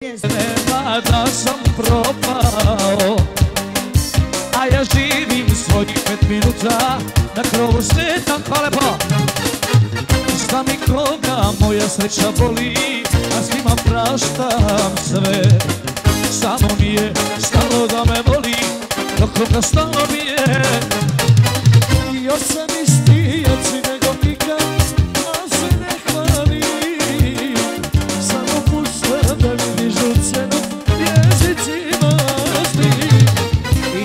Nema da sam propao, a ja živim svojih 5 minuta na krovu sveta. Hvala lepo. Šta mi koga moja sreća boli, a svima praštam sve. Samo mi je stalo da me voli, dok koga stalo mi je. Još sam isti jači nego nikad, a se ne hvali. Samo pušta da vidiš u cenu jezicima zli.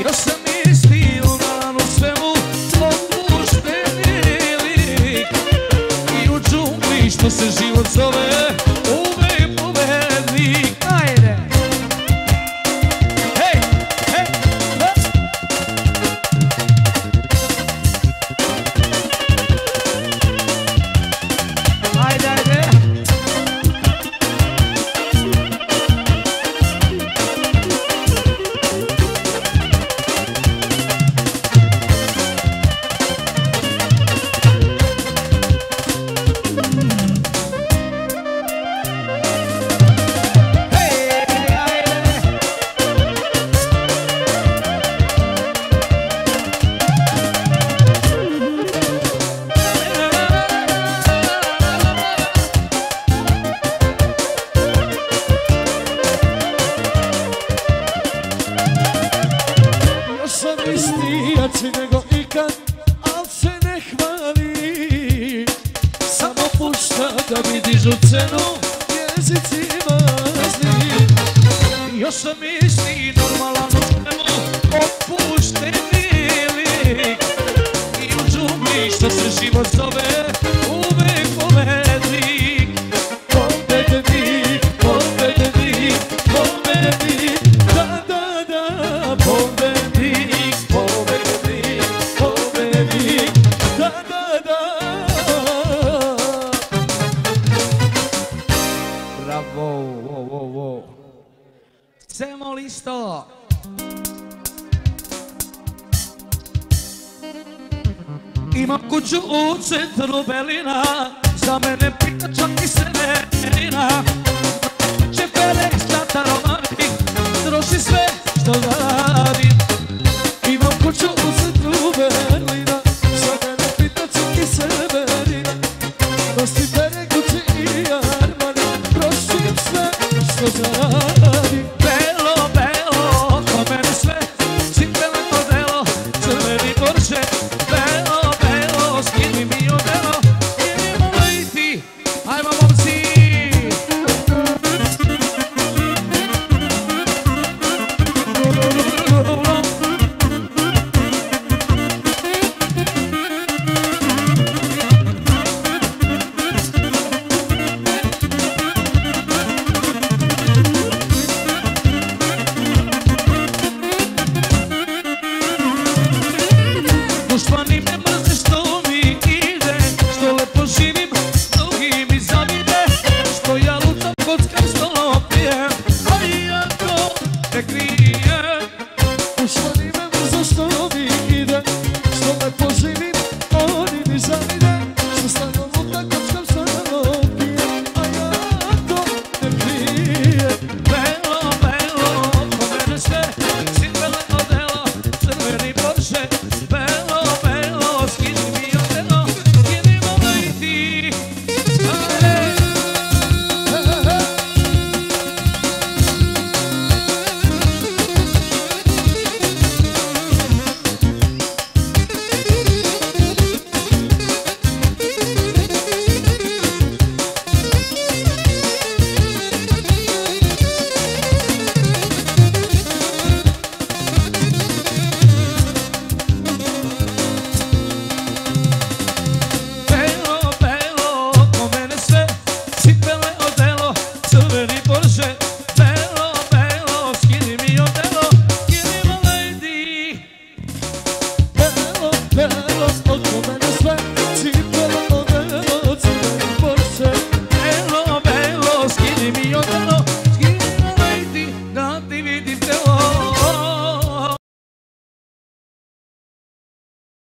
Još sam isti u ranu svemu, opušteni lik. I u džungli što se život zove, uvek pobednik. Ajde! Hej! Hej! Ajde, ajde! Nego ikad, al se ne hvali. Samo pušta da vidiš u cenu jezicima zli. Još sam isti normalan u svemu, opušteni lik. I u džungli što se život zove, uvek pobednik. Pobednik, pobednik, pobednik. Da, da, da, pobednik, pobednik. Da, da, da. Bravo, wow. Chcemo listo. Imam kuću u centru Belina, za mene pita čak i sebe.